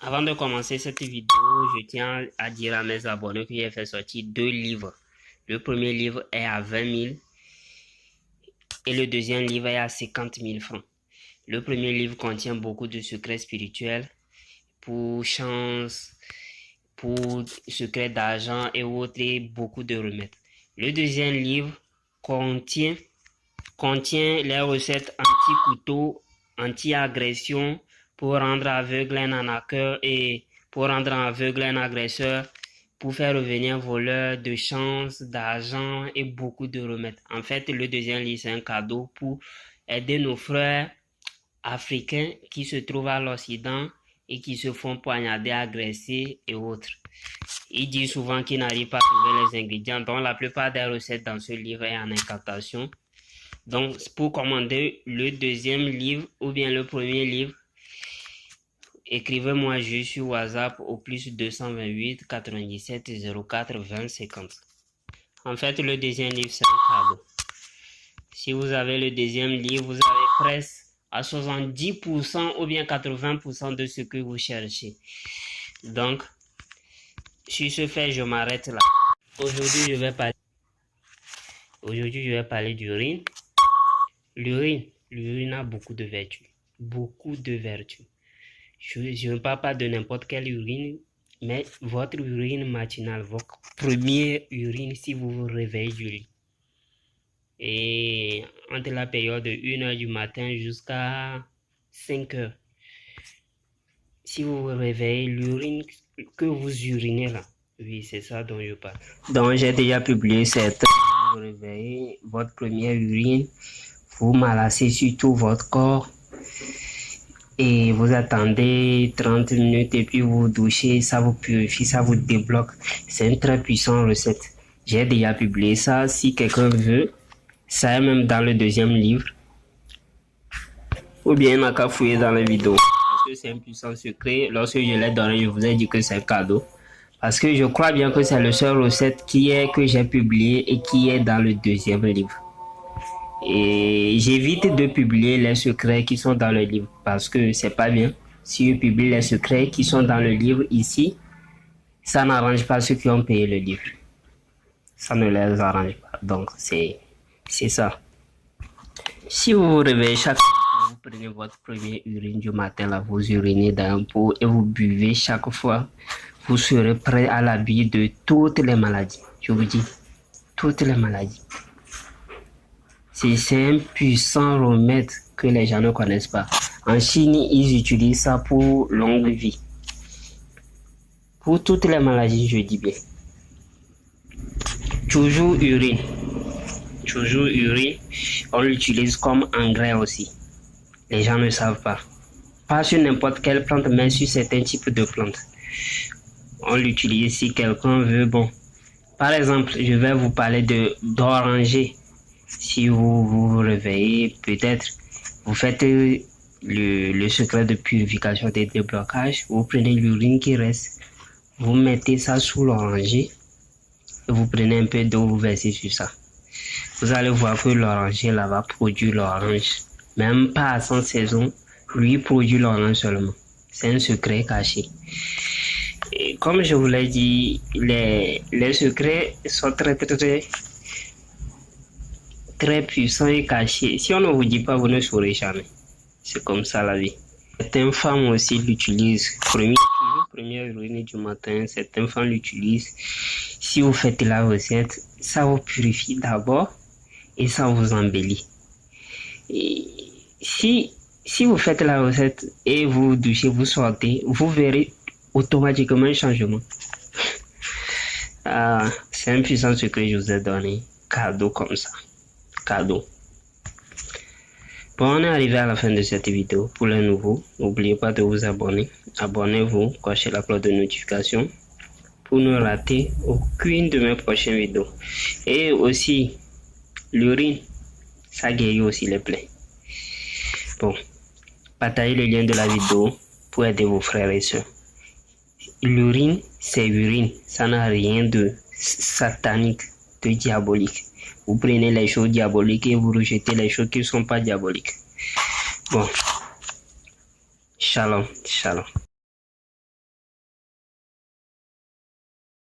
Avant de commencer cette vidéo, je tiens à dire à mes abonnés que j'ai fait sortir 2 livres. Le premier livre est à 20 000 et le deuxième livre est à 50 000 francs. Le premier livre contient beaucoup de secrets spirituels pour chance, pour secrets d'argent et autres, et beaucoup de remèdes. Le deuxième livre contient les recettes anti-couteau, anti-agression, pour rendre aveugle un arnaqueur et pour rendre aveugle un agresseur, pour faire revenir voleur de chance, d'argent et beaucoup de remèdes. En fait, le deuxième livre, c'est un cadeau pour aider nos frères africains qui se trouvent à l'Occident et qui se font poignarder, agresser et autres. Ils disent souvent qu'ils n'arrivent pas à trouver les ingrédients, donc la plupart des recettes dans ce livre est en incantation. Donc, pour commander le deuxième livre ou bien le premier livre, écrivez-moi juste sur WhatsApp au plus 228 97 04 20 50. En fait, le deuxième livre, c'est un cadeau. Si vous avez le deuxième livre, vous avez presque à 70% ou bien 80% de ce que vous cherchez. Donc, sur ce fait, je m'arrête là. Aujourd'hui, je vais parler d'urine. L'urine a beaucoup de vertus. Beaucoup de vertus. Je ne parle pas de n'importe quelle urine, mais votre urine matinale, votre première urine si vous vous réveillez du lit. Et entre la période de 1h du matin jusqu'à 5h. Si vous vous réveillez, l'urine que vous urinez là, oui, c'est ça dont je parle. Donc, j'ai déjà publié cette. Vous vous réveillez, votre première urine, vous malassez sur tout votre corps et vous attendez 30 minutes et puis vous douchez, ça vous purifie, ça vous débloque. C'est une très puissante recette. J'ai déjà publié ça. Si quelqu'un veut, ça est même dans le deuxième livre. Ou bien il n'a qu'à fouiller dans les vidéos. Parce que c'est un puissant secret. Lorsque je l'ai donné, je vous ai dit que c'est un cadeau. Parce que je crois bien que c'est le seul recette que j'ai publié et qui est dans le deuxième livre. Et j'évite de publier les secrets qui sont dans le livre parce que c'est pas bien. Si je publie les secrets qui sont dans le livre ici, ça n'arrange pas ceux qui ont payé le livre. Ça ne les arrange pas. Donc c'est ça. Si vous vous réveillez chaque fois, vous prenez votre première urine du matin, là, vous urinez dans un pot et vous buvez chaque fois, vous serez prêt à l'abri de toutes les maladies. Je vous dis, toutes les maladies. C'est un puissant remède que les gens ne connaissent pas. En Chine, ils utilisent ça pour longue vie. Pour toutes les maladies, je dis bien. Toujours urine. Toujours urine. On l'utilise comme engrais aussi. Les gens ne savent pas. Pas sur n'importe quelle plante, mais sur certains types de plantes. On l'utilise si quelqu'un veut. Bon. Par exemple, je vais vous parler d'oranger. Si vous vous réveillez, peut-être vous faites le secret de purification des déblocages. Vous prenez l'urine qui reste, vous mettez ça sous l'oranger et vous prenez un peu d'eau, vous versez sur ça. Vous allez voir que l'oranger là va produire l'orange. Même pas à 100 saisons, lui produit l'orange seulement. C'est un secret caché. Et comme je vous l'ai dit, les secrets sont très puissant et caché. Si on ne vous dit pas, vous ne saurez jamais. C'est comme ça la vie. Certaines femmes aussi l'utilisent. Première urine du matin, certaines femmes l'utilisent. Si vous faites la recette, ça vous purifie d'abord et ça vous embellit. Et si vous faites la recette et vous douchez, vous sortez, vous verrez automatiquement un changement. C'est un puissant secret que je vous ai donné. Cadeau comme ça. Cadeau. Bon, on est arrivé à la fin de cette vidéo. Pour les nouveaux, n'oubliez pas de vous abonner. Abonnez-vous, cochez la cloche de notification pour ne rater aucune de mes prochaines vidéos. Et aussi, l'urine, ça guérit aussi les plaies. Bon, partagez le lien de la vidéo pour aider vos frères et soeurs. L'urine, c'est urine. Ça n'a rien de satanique, de diabolique. Vous prenez les choses diaboliques et vous rejetez les choses qui ne sont pas diaboliques. Bon. Shalom, shalom.